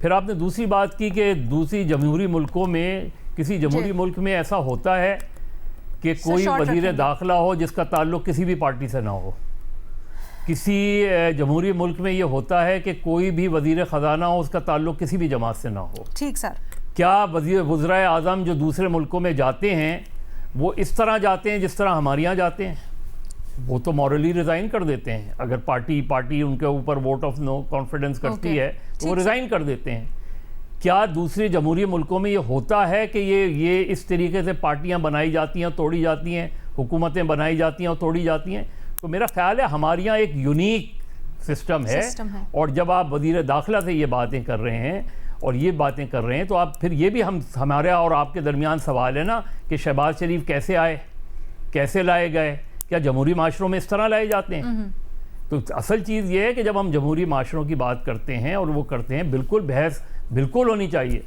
E: پھر آپ نے دوسری بات کی کہ دوسری جمہوری ملکوں میں, کسی جمہوری ملک میں ایسا ہوتا ہے کہ کوئی وزیر داخلہ ہو جس کا تعلق کسی بھی پارٹی سے نہ ہو. کسی جمہوری ملک میں یہ ہوتا ہے کہ کوئی بھی وزیر خزانہ ہو, اس کا تعلق کسی بھی جماعت سے نہ ہو.
A: ٹھیک سر.
E: کیا وزرائے اعظم جو دوسرے ملکوں میں جاتے ہیں وہ اس طرح جاتے ہیں جس طرح ہمارے یہاں جاتے ہیں؟ وہ تو مورلی ریزائن کر دیتے ہیں. اگر پارٹی ان کے اوپر ووٹ آف نو کانفیڈنس کرتی ہے تو وہ ریزائن کر دیتے ہیں. کیا دوسرے جمہوری ملکوں میں یہ ہوتا ہے کہ یہ اس طریقے سے پارٹیاں بنائی جاتی ہیں, توڑی جاتی ہیں, حکومتیں بنائی جاتی ہیں اور توڑی جاتی ہیں؟ تو میرا خیال ہے ہمارے یہاں ایک یونیک سسٹم ہے. اور جب آپ وزیر داخلہ سے یہ باتیں کر رہے ہیں اور یہ باتیں کر رہے ہیں تو آپ پھر یہ بھی ہمارا اور آپ کے درمیان سوال ہے نا کہ شہباز شریف کیسے آئے, کیسے لائے گئے؟ کیا جمہوری معاشروں میں اس طرح لائے جاتے ہیں؟ تو اصل چیز یہ ہے کہ جب ہم جمہوری معاشروں کی بات کرتے ہیں اور وہ کرتے ہیں, بالکل بحث بالکل ہونی چاہیے.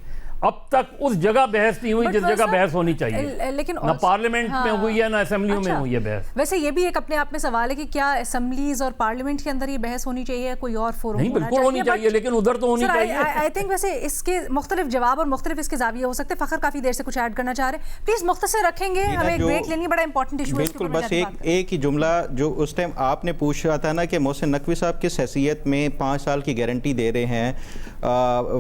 E: اب تک اس جگہ بحث نہیں ہوئی جس جگہ بحث ہونی چاہیے،
A: لیکن
E: نہ پارلیمنٹ میں ہوئی ہے نہ اسمبلیوں میں ہوئی ہے بحث.
A: ویسے یہ بھی ایک اپنے آپ میں سوال ہے کہ کیا اسمبلیز اور پارلیمنٹ کے اندر یہ بحث ہونی چاہیے، کوئی اور فورم
E: نہیں بالکل ہونی چاہیے، لیکن ادھر تو ہونی چاہیے.
A: آئی تھنک ویسے اس کے مختلف جواب اور مختلف اس کے زاویے ہو سکتے ہیں. فخر کافی دیر سے کچھ ایڈ کرنا چاہ رہے ہیں، پلیز مختصر رکھیں گے، ہمیں ایک بریک لینی، بڑا امپورٹنٹ ایشو ہے.
C: بالکل، بس ایک ہی جملہ جو اس ٹائم آپ نے پوچھا تھا نا کہ محسن نقوی صاحب کس حیثیت میں 5 سال کی گارنٹی دے رہے ہیں،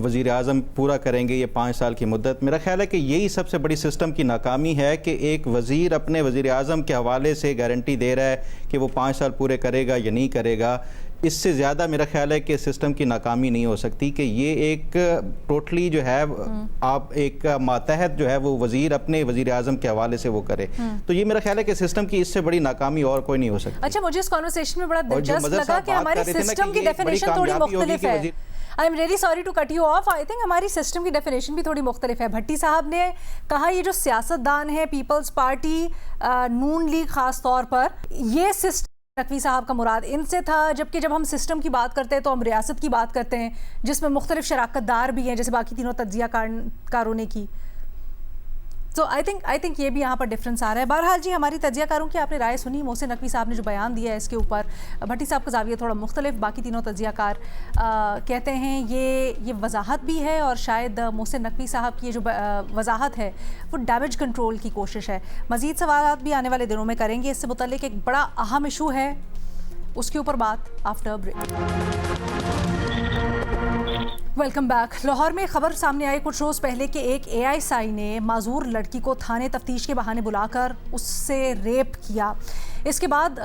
C: وزیر اعظم پورا کریں گے یہ 5 سال کی مدت. میرا خیال ہے کہ یہی سب سے بڑی سسٹم کی ناکامی ہے کہ ایک وزیر اپنے وزیر اعظم کے حوالے سے گارنٹی دے رہا ہے کہ وہ 5 سال پورے کرے گا یا نہیں کرے گا. اس سے زیادہ میرا خیال ہے کہ سسٹم کی ناکامی نہیں ہو سکتی کہ یہ ایک ٹوٹلی جو ہے آپ ایک ماتحت جو ہے وہ وزیر اپنے وزیر اعظم کے حوالے سے وہ کرے. تو یہ میرا خیال ہے کہ سسٹم کی اس سے بڑی ناکامی اور کوئی نہیں ہو سکتی.
A: اچھا، مجھے اس کانورسیشن میں بڑا دلچسپ لگا کہ ہماری سسٹم کی ڈیفینیشن تھوڑی مختلف ہے. I'm really sorry to cut you off. I think ہماری سسٹم کی ڈیفینیشن بھی تھوڑی مختلف ہے. بھٹی صاحب نے کہا یہ جو سیاست دان ہے پیپلز پارٹی، نون لیگ خاص طور پر، یہ سسٹم نقوی صاحب کا مراد ان سے تھا، جبکہ جب ہم سسٹم کی بات کرتے ہیں تو ہم ریاست کی بات کرتے ہیں جس میں مختلف شراکت دار بھی ہیں جیسے باقی تینوں تجزیہ کاروں نے کی. تو آئی تھنک یہ بھی یہاں پر ڈفرینس آ رہا ہے. بہرحال جی، ہماری تجزیہ کاروں کی آپ نے رائے سنی. محسن نقوی صاحب نے جو بیان دیا ہے اس کے اوپر، بھٹی صاحب کا زاویہ تھوڑا مختلف، باقی تینوں تجزیہ کار کہتے ہیں یہ وضاحت بھی ہے، اور شاید محسن نقوی صاحب کی یہ جو وضاحت ہے وہ ڈیمیج کنٹرول کی کوشش ہے. مزید سوالات بھی آنے والے دنوں میں کریں گے. اس سے متعلق ایک بڑا اہم ایشو ہے، اس کے اوپر بات after break. Welcome back. Lahore میں خبر سامنے آئی کچھ روز پہلے کہ ایک ASI نے معذور لڑکی کو تھانے تفتیش کے بہانے بلا کر اس سے ریپ کیا. اس کے بعد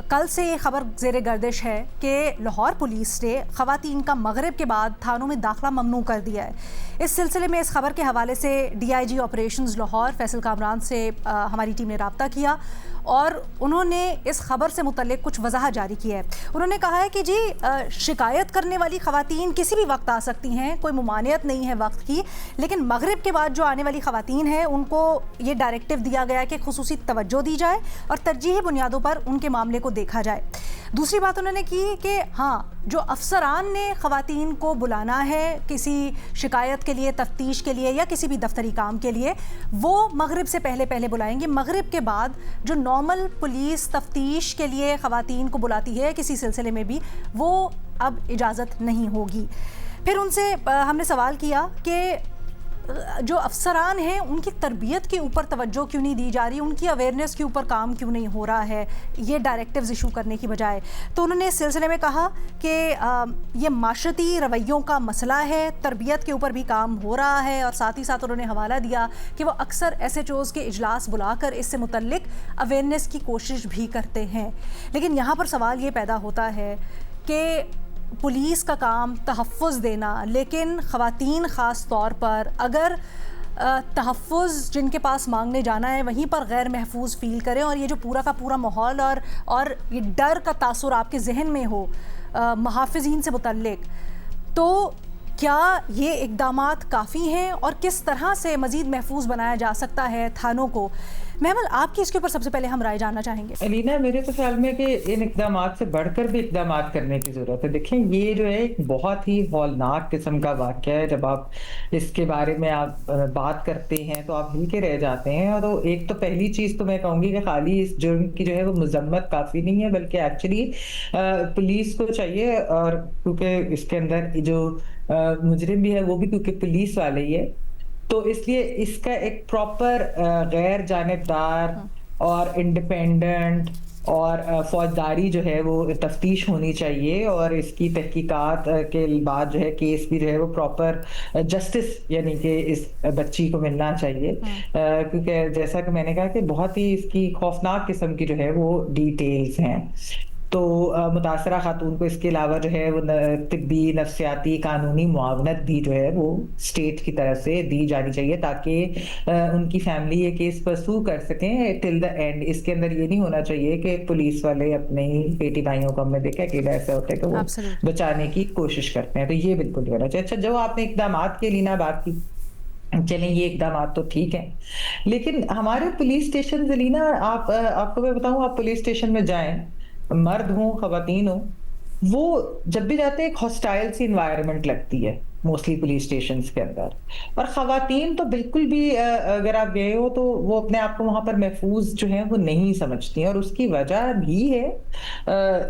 A: کل سے یہ خبر زیر گردش ہے کہ لاہور پولیس نے خواتین کا مغرب کے بعد تھانوں میں داخلہ ممنوع کر دیا ہے. اس سلسلے میں اس خبر کے حوالے سے DIG آپریشنز لاہور فیصل کامران سے ہماری ٹیم نے رابطہ کیا اور انہوں نے اس خبر سے متعلق کچھ وضاحت جاری کی ہے. انہوں نے کہا ہے کہ جی شکایت کرنے والی خواتین کسی بھی وقت آ سکتی ہیں، کوئی ممانعت نہیں ہے وقت کی، لیکن مغرب کے بعد جو آنے والی خواتین ہیں ان کو یہ ڈائریکٹو دیا گیا ہے کہ خصوصی توجہ دی جائے اور ترجیحی بنیادوں پر ان کے معاملے کو دیکھا جائے. دوسری بات انہوں نے کی کہ ہاں، جو افسران نے خواتین کو بلانا ہے کسی شکایت کے لیے، تفتیش کے لیے یا کسی بھی دفتری کام کے لیے، وہ مغرب سے پہلے بلائیں گے. مغرب کے بعد جو نارمل پولیس تفتیش کے لیے خواتین کو بلاتی ہے کسی سلسلے میں بھی، وہ اب اجازت نہیں ہوگی. پھر ان سے ہم نے سوال کیا کہ جو افسران ہیں ان کی تربیت کے اوپر توجہ کیوں نہیں دی جا رہی، ان کی اویئرنیس کے اوپر کام کیوں نہیں ہو رہا ہے یہ ڈائریکٹیوز ایشو کرنے کی بجائے. تو انہوں نے اس سلسلے میں کہا کہ یہ معاشرتی رویوں کا مسئلہ ہے، تربیت کے اوپر بھی کام ہو رہا ہے، اور ساتھ ہی ساتھ انہوں نے حوالہ دیا کہ وہ اکثر SHOs کے اجلاس بلا کر اس سے متعلق اویئرنیس کی کوشش بھی کرتے ہیں. لیکن یہاں پر سوال یہ پیدا ہوتا ہے کہ پولیس کا کام تحفظ دینا، لیکن خواتین خاص طور پر اگر تحفظ جن کے پاس مانگنے جانا ہے وہیں پر غیر محفوظ فیل کریں، اور یہ جو پورا کا پورا ماحول اور یہ ڈر کا تاثر آپ کے ذہن میں ہو محافظین سے متعلق، تو کیا یہ اقدامات کافی ہیں اور کس طرح سے مزید محفوظ بنایا جا سکتا ہے تھانوں کو؟ محمل، آپ کی اس کے اوپر سب سے پہلے ہم رائے جاننا چاہیں گے.
D: علینا، میرے تو خیال میں کہ ان اقدامات سے بڑھ کر بھی اقدامات کرنے کی ضرورت ہے. دیکھیں، یہ جو ہے ایک بہت ہی ہولناک قسم کا واقعہ ہے. جب آپ اس کے بارے میں آپ بات کرتے ہیں تو آپ ہل کے رہ جاتے ہیں. اور ایک تو پہلی چیز تو میں کہوں گی کہ خالی اس جرم کی جو ہے وہ مذمت کافی نہیں ہے، بلکہ ایکچولی پولیس کو چاہیے، اور کیونکہ اس کے اندر جو مجرم بھی ہے وہ بھی کیونکہ پولیس والے ہی ہے، تو اس لیے اس کا ایک پراپر غیر جانبدار اور انڈیپینڈنٹ اور فوجداری جو ہے وہ تفتیش ہونی چاہیے، اور اس کی تحقیقات کے بعد جو ہے کیس بھی جو ہے وہ پراپر جسٹس یعنی کہ اس بچی کو ملنا چاہیے. کیونکہ جیسا کہ میں نے کہا کہ بہت ہی اس کی خوفناک قسم کی جو ہے وہ ڈیٹیلز ہیں. تو متاثرہ خاتون کو اس کے علاوہ جو ہے وہ طبی، نفسیاتی، قانونی معاونت بھی جو ہے وہ اسٹیٹ کی طرف سے دی جانی چاہیے تاکہ ان کی فیملی یہ کیس پرسو کر سکیں ٹل دا اینڈ. اس کے اندر یہ نہیں ہونا چاہیے کہ پولیس والے اپنے ہی بیٹی بھائیوں کو، ہم نے دیکھا کہ ایسا ہوتا ہے کہ وہ بچانے کی کوشش کرتے ہیں، تو یہ بالکل نہیں ہونا چاہیے. اچھا، جو آپ نے اقدامات کے لینا بات کی، چلیں یہ اقدامات تو ٹھیک ہیں، لیکن ہمارے پولیس اسٹیشن زلینا، آپ کو میں بتاؤں، آپ پولیس اسٹیشن میں جائیں، مرد ہوں خواتین ہوں، وہ جب بھی جاتے ہیں ایک ہاسٹائل سی انوائرمنٹ لگتی ہے. موسٹلی پولیس اسٹیشنز کے اندر. اور خواتین تو بالکل بھی اگر آپ گئے ہو تو وہ اپنے آپ کو وہاں پر محفوظ جو ہیں وہ نہیں سمجھتی ہیں, اور اس کی وجہ بھی ہے,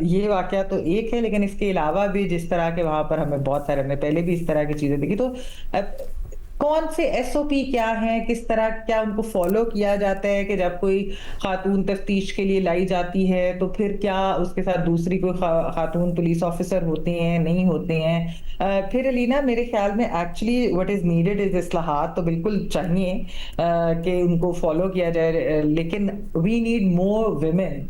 D: یہ واقعہ تو ایک ہے, لیکن اس کے علاوہ بھی جس طرح کے وہاں پر ہمیں بہت سارے, ہم نے پہلے بھی اس طرح کی چیزیں دیکھی. تو کون سے ایس او پی کیا ہیں, کس طرح کیا ان کو فالو کیا جاتا ہے کہ جب کوئی خاتون تفتیش کے لیے لائی جاتی ہے تو پھر کیا اس کے ساتھ دوسری کوئی خاتون پولیس آفیسر ہوتے ہیں, نہیں ہوتے ہیں. پھر علینا میرے خیال میں ایکچولی وٹ از نیڈیڈ از اصلاحات تو بالکل چاہیے کہ ان کو فالو کیا جائے, لیکن we need more women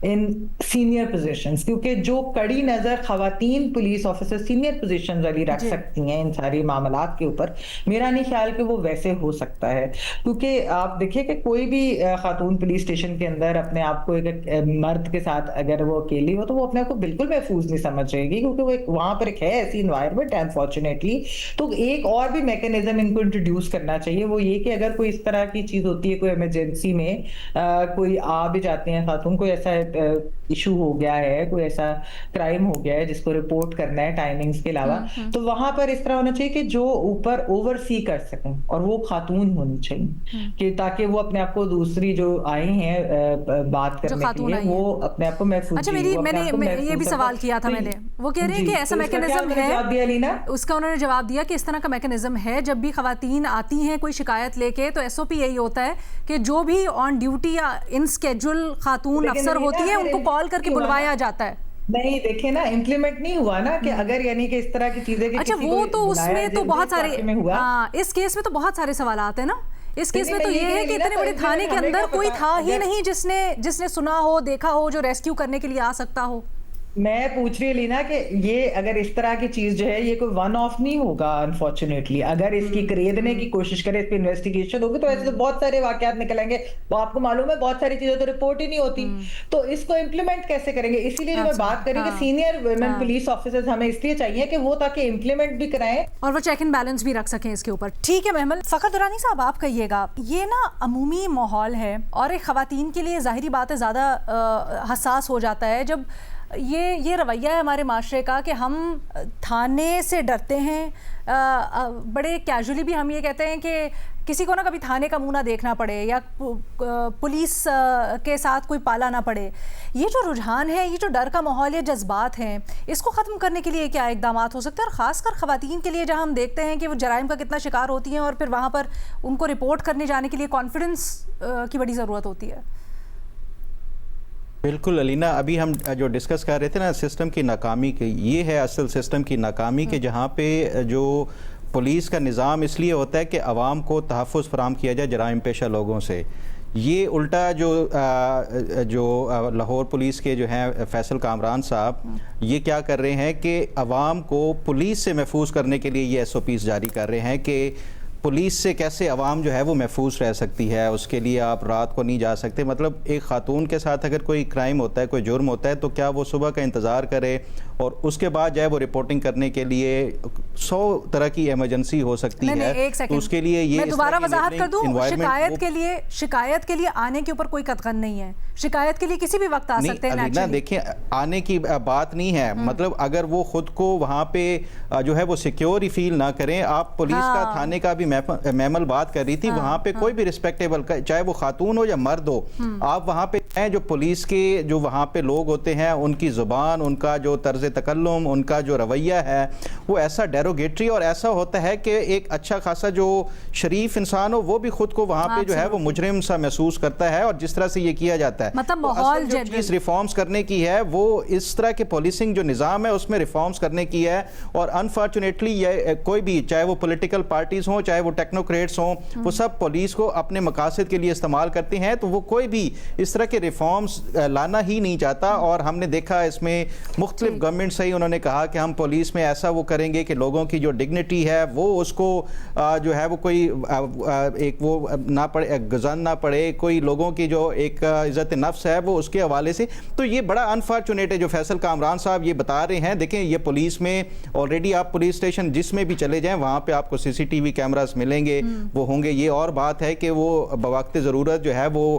D: in senior positions, کیونکہ جو کڑی نظر خواتین پولیس آفیسر سینئر پوزیشنز والی رکھ سکتی ہیں ان ساری معاملات کے اوپر, میرا نہیں خیال کہ وہ ویسے ہو سکتا ہے. کیونکہ آپ دیکھیں کہ کوئی بھی خاتون پولیس اسٹیشن کے اندر اپنے آپ کو ایک مرد کے ساتھ اگر وہ اکیلی ہو تو وہ اپنے آپ کو بالکل محفوظ نہیں سمجھ رہے گی, کیونکہ وہ وہاں پر ایک ہے ایسی انوائرمنٹ انفارچونیٹلی. تو ایک اور بھی میکینزم ان کو انٹروڈیوس کرنا چاہیے, وہ یہ کہ اگر کوئی اس طرح کی چیز ہوتی ہے, کوئی ایمرجنسی میں کوئی آ بھی جاتے ہیں خاتون, کوئی ایسا ایشو ہو گیا ہے, کوئی ایسا کرائم ہو گیا ہے جس کو رپورٹ کرنا ہے ٹائمنگز کے علاوہ, تو وہاں پر اس طرح ہونا چاہیے کہ جو اوپر اوور سی کر سکیں, اور وہ خاتون ہونی چاہیے, کہ تاکہ وہ اپنے آپ کو دوسری جو آئے ہیں بات کرنے کے لیے وہ اپنے آپ کو محفوظ.
A: اچھا, میں نے یہ بھی سوال کیا تھا, میں نے وہ کہہ رہے ہیں کہ ایسا میکینزم ہے, اس کا انہوں نے جواب دیا کہ اس طرح کا میکینزم ہے, جب بھی خواتین آتی ہیں کوئی شکایت لے کے تو ایس او پی یہی ہوتا ہے کہ جو بھی آن ڈیوٹی یا ان اسکیڈول خاتون افسر ہوتی ہیں ان کو کال کر کے بلوایا جاتا ہے.
D: نہیں دیکھیں نا, امپلیمنٹ نہیں ہوا نا, کہ اگر یعنی کہ اس طرح کی چیزیں.
A: اچھا, وہ تو اس میں تو بہت سارے, ہاں اس کیس میں تو بہت سارے سوالات ہیں نا. اس کیس میں تو یہ ہے کہ اتنے بڑے تھانے کے اندر کوئی تھا ہی نہیں جس نے سنا ہو, دیکھا ہو, جو ریسکیو کرنے کے لیے آ سکتا ہو.
D: میں پوچھ رہی لینا کہ یہ اگر اس طرح کی چیز جو ہے یہ کوئی ون آف نہیں ہوگا انفارچونیٹلی. اگر اس کی کریدنے کی کوشش کرے, اس پہ انویسٹیگیشن ہوگی, تو ایسے تو بہت سارے واقعات نکلیں گے. وہ آپ کو معلوم ہے بہت ساری چیزیں تو رپورٹ ہی نہیں ہوتی, تو اس کو امپلیمنٹ کیسے کریں گے؟ اسی لیے جو میں بات کر رہی ہوں کہ سینئر ویمن پولیس آفیسرز ہمیں اس لیے چاہیے کہ وہ تاکہ امپلیمنٹ بھی کرائیں اور
A: وہ چیک اینڈ بیلنس بھی رکھ سکیں اس کے اوپر. ٹھیک ہے محمل. فخر درانی صاحب, آپ کہیے گا, یہ نا عمومی ماحول ہے اور ایک خواتین کے لیے ظاہری بات ہے زیادہ حساس ہو جاتا ہے جب یہ رویہ ہے ہمارے معاشرے کا کہ ہم تھانے سے ڈرتے ہیں. بڑے کیجولی بھی ہم یہ کہتے ہیں کہ کسی کو نا کبھی تھانے کا منہ نہ دیکھنا پڑے یا پولیس کے ساتھ کوئی پالا نہ پڑے. یہ جو رجحان ہے, یہ جو ڈر کا ماحول ہے, جذبات ہیں, اس کو ختم کرنے کے لیے کیا اقدامات ہو سکتے ہیں, اور خاص کر خواتین کے لیے جہاں ہم دیکھتے ہیں کہ وہ جرائم کا کتنا شکار ہوتی ہیں اور پھر وہاں پر ان کو رپورٹ کرنے جانے کے لیے کانفیڈنس کی بڑی ضرورت ہوتی ہے.
C: بالکل علینا, ابھی ہم جو ڈسکس کر رہے تھے نا سسٹم کی ناکامی کی, یہ ہے اصل سسٹم کی ناکامی کہ جہاں پہ جو پولیس کا نظام اس لیے ہوتا ہے کہ عوام کو تحفظ فراہم کیا جائے جرائم پیشہ لوگوں سے, یہ الٹا جو لاہور پولیس کے جو ہیں فیصل کامران صاحب یہ کیا کر رہے ہیں کہ عوام کو پولیس سے محفوظ کرنے کے لیے یہ ایس او پیز جاری کر رہے ہیں کہ پولیس سے کیسے عوام جو ہے وہ محفوظ رہ سکتی ہے, اس کے لیے آپ رات کو نہیں جا سکتے. مطلب ایک خاتون کے ساتھ اگر کوئی کرائم ہوتا ہے, کوئی جرم ہوتا ہے, تو کیا وہ صبح کا انتظار کرے اور اس کے بعد جائے وہ رپورٹنگ کرنے کے لیے 100 طرح کی ایمرجنسی ہو سکتی ہے, تو اس کے لیے یہ
A: میں دوبارہ وضاحت کر دوں, شکایت کے لیے آنے کے اوپر کوئی قطعاً نہیں ہے, شکایت کے لیے کسی بھی وقت آ سکتے ہیں.
C: نہیں دیکھیں, آنے کی بات نہیں ہے, مطلب اگر وہ خود کو وہاں پہ جو ہے وہ سیکیور ہی فیل نہ کریں. آپ پولیس کا تھانے کا بھی میمل بات کر رہی تھی, وہاں پہ کوئی بھی ریسپیکٹیبل چاہے وہ خاتون ہو یا مرد ہو, آپ وہاں پہ ہیں جو پولیس کے جو وہاں پہ لوگ ہوتے ہیں ان کی زبان, ان کا جو طرز تکلم, ان کا جو رویہ ہے وہ ایسا ڈیروگیٹری اور ایسا ہوتا ہے کہ ایک اچھا خاصا جو شریف انسان ہو وہ بھی خود کو وہاں پہ جو ہے وہ مجرم سا محسوس کرتا ہے. اور جس طرح سے یہ کیا جاتا ہے,
A: مطلب ماحول
C: جو چیز ریفارمز کرنے کی ہے وہ اس طرح کے پولیسنگ جو نظام ہے اس میں ریفارمز کرنے کی ہے. اور انفارچونیٹلی یہ کوئی بھی, چاہے وہ پولیٹیکل پارٹیز ہوں, چاہے وہ ٹیکنوکریٹس ہوں, وہ سب پولیس کو اپنے مقاصد کے لیے استعمال کرتے ہیں, تو وہ کوئی بھی اس طرح کے ریفارمز لانا ہی نہیں چاہتا. اور ہم نے دیکھا اس میں مختلف گورنمنٹ سے ہی انہوں نے کہا کہ ہم پولیس میں ایسا وہ کریں گے کہ لوگوں کی جو ڈگنیٹی ہے وہ اس کو جو ہے وہ کوئی ایک وہ نہ پڑے, گزن نہ پڑے, کوئی لوگوں کی جو ایک عزت نفس ہے وہ اس کے حوالے سے. تو یہ بڑا انفارچونیٹ ہے جو فیصل کامران صاحب یہ بتا رہے ہیں. دیکھیں یہ پولیس میں آلریڈی آپ پولیس اسٹیشن جس میں بھی چلے جائیں وہاں پہ آپ کو CCTV کیمراز ملیں گے, وہ ہوں گے. یہ اور بات ہے کہ وہ بوقت ضرورت جو ہے وہ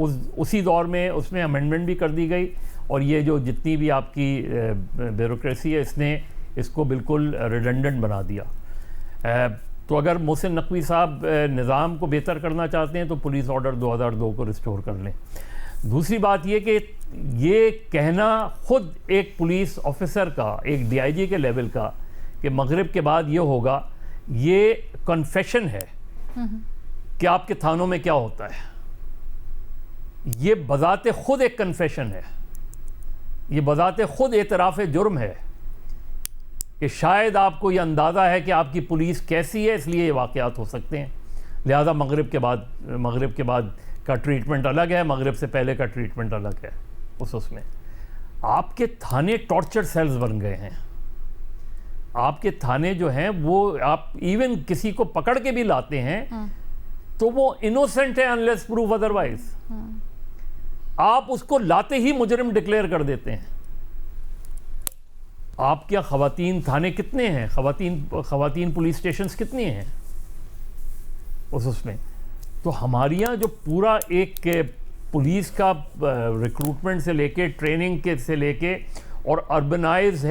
E: اسی دور میں اس میں امینڈمنٹ بھی کر دی گئی, اور یہ جو جتنی بھی آپ کی بیوروکریسی ہے اس نے اس کو بالکل ریڈنڈنٹ بنا دیا. تو اگر محسن نقوی صاحب نظام کو بہتر کرنا چاہتے ہیں تو پولیس آرڈر 2002 کو ریسٹور کر لیں. دوسری بات یہ کہ یہ کہنا خود ایک پولیس آفیسر کا, ایک ڈی آئی جی کے لیول کا, کہ مغرب کے بعد یہ ہوگا, یہ کنفیشن ہے کہ آپ کے تھانوں میں کیا ہوتا ہے. یہ بذات خود ایک کنفیشن ہے, یہ بذات خود اعتراف جرم ہے کہ شاید آپ کو یہ اندازہ ہے کہ آپ کی پولیس کیسی ہے, اس لیے یہ واقعات ہو سکتے ہیں. لہذا مغرب کے بعد کا ٹریٹمنٹ الگ ہے, مغرب سے پہلے کا ٹریٹمنٹ الگ ہے. اس میں آپ کے تھانے ٹارچر سیلز بن گئے ہیں. آپ کے تھانے جو ہیں وہ آپ ایون کسی کو پکڑ کے بھی لاتے ہیں تو وہ انوسنٹ ہے انلیس پروف ادروائز. آپ اس کو لاتے ہی مجرم ڈکلیئر کر دیتے ہیں. آپ کیا خواتین تھانے کتنے ہیں, خواتین پولیس سٹیشنز کتنے ہیں اس میں. تو ہمارے یہاں جو پورا ایک پولیس کا ریکروٹمنٹ سے لے کے ٹریننگ سے لے کے, اور اربنائز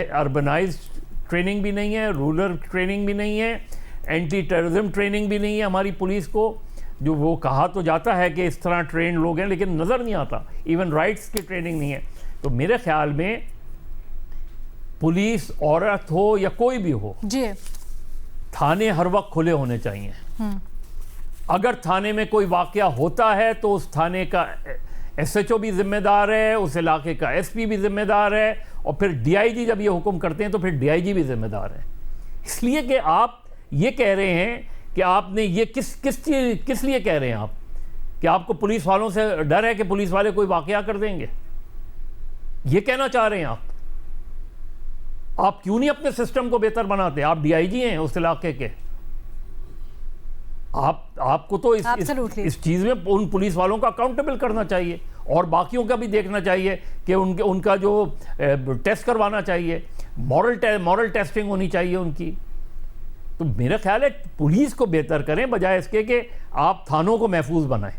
E: ٹریننگ بھی نہیں ہے, رولر ٹریننگ بھی نہیں ہے, اینٹی ٹیررزم ٹریننگ بھی نہیں ہے ہماری پولیس کو. جو وہ کہا تو جاتا ہے کہ اس طرح ٹرینڈ لوگ ہیں لیکن نظر نہیں آتا. ایون رائٹس کی ٹریننگ نہیں ہے. تو میرے خیال میں پولیس عورت ہو یا کوئی بھی ہو,
A: جی
E: تھانے ہر وقت کھلے ہونے چاہیے. اگر تھانے میں کوئی واقعہ ہوتا ہے تو اس تھانے کا ایس ایچ او بھی ذمہ دار ہے, اس علاقے کا ایس پی بھی ذمہ دار ہے, اور پھر ڈی آئی جی جب یہ حکم کرتے ہیں تو پھر ڈی آئی جی بھی ذمہ دار ہے. اس لیے کہ آپ یہ کہہ رہے ہیں کہ آپ نے یہ کس لیے کہہ رہے ہیں آپ کہ آپ کو پولیس والوں سے ڈر ہے کہ پولیس والے کوئی واقعہ کر دیں گے, یہ کہنا چاہ رہے ہیں آپ کیوں نہیں اپنے سسٹم کو بہتر بناتے؟ آپ ڈی آئی جی ہیں اس علاقے کے, آپ کو تو اس چیز میں ان پولیس والوں کا اکاؤنٹیبل کرنا چاہیے, اور باقیوں کا بھی دیکھنا چاہیے کہ ان کا جو ٹیسٹ کروانا چاہیے, مورل ٹیسٹنگ ہونی چاہیے ان کی. تو میرا خیال ہے پولیس کو بہتر کریں بجائے اس کے کہ آپ تھانوں کو محفوظ بنائیں.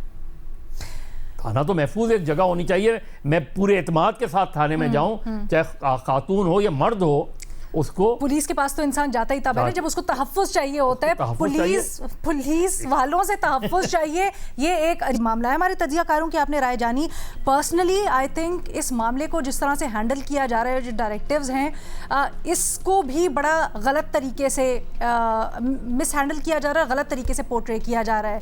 E: تھانہ تو محفوظ ایک جگہ ہونی چاہیے. میں پورے اعتماد کے ساتھ تھانے میں جاؤں, چاہے خاتون ہو یا مرد ہو, اس کو
A: پولیس کے پاس تو انسان جاتا ہی تب ہے جب اس کو تحفظ چاہیے ہوتا ہے. پولیس والوں سے تحفظ چاہیے. یہ ایک معاملہ ہے. ہمارے تجزیہ کاروں کی آپ نے رائے جانی. پرسنلی آئی تھنک اس معاملے کو جس طرح سے ہینڈل کیا جا رہا ہے, جو ڈائریکٹیوز ہیں اس کو بھی بڑا غلط طریقے سے مس ہینڈل کیا جا رہا ہے, غلط طریقے سے پورٹرے کیا جا رہا ہے.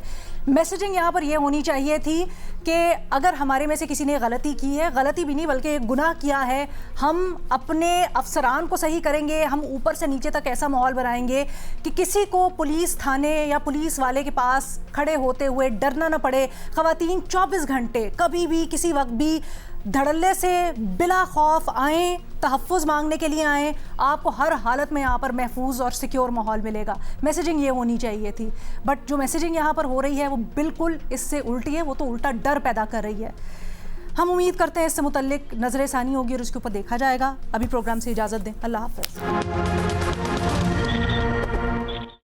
A: میسیجنگ یہاں پر یہ ہونی چاہیے تھی کہ اگر ہمارے میں سے کسی نے غلطی کی ہے, غلطی بھی نہیں بلکہ گناہ کیا ہے, ہم اپنے افسران کو صحیح کریں گے, ہم اوپر سے نیچے تک ایسا ماحول بنائیں گے کہ کسی کو پولیس تھانے یا پولیس والے کے پاس کھڑے ہوتے ہوئے ڈرنا نہ پڑے. خواتین 24 گھنٹے کبھی بھی کسی وقت بھی دھڑلے سے بلا خوف آئیں, تحفظ مانگنے کے لیے آئیں, آپ کو ہر حالت میں یہاں پر محفوظ اور سیکیور ماحول ملے گا. میسیجنگ یہ ہونی چاہیے تھی, بٹ جو میسیجنگ یہاں پر ہو رہی ہے وہ بالکل اس سے الٹی ہے. وہ تو الٹا ڈر پیدا کر رہی ہے. ہم امید کرتے ہیں اس سے متعلق نظر ثانی ہوگی اور اس کے اوپر دیکھا جائے گا. ابھی پروگرام سے اجازت دیں. اللہ حافظ.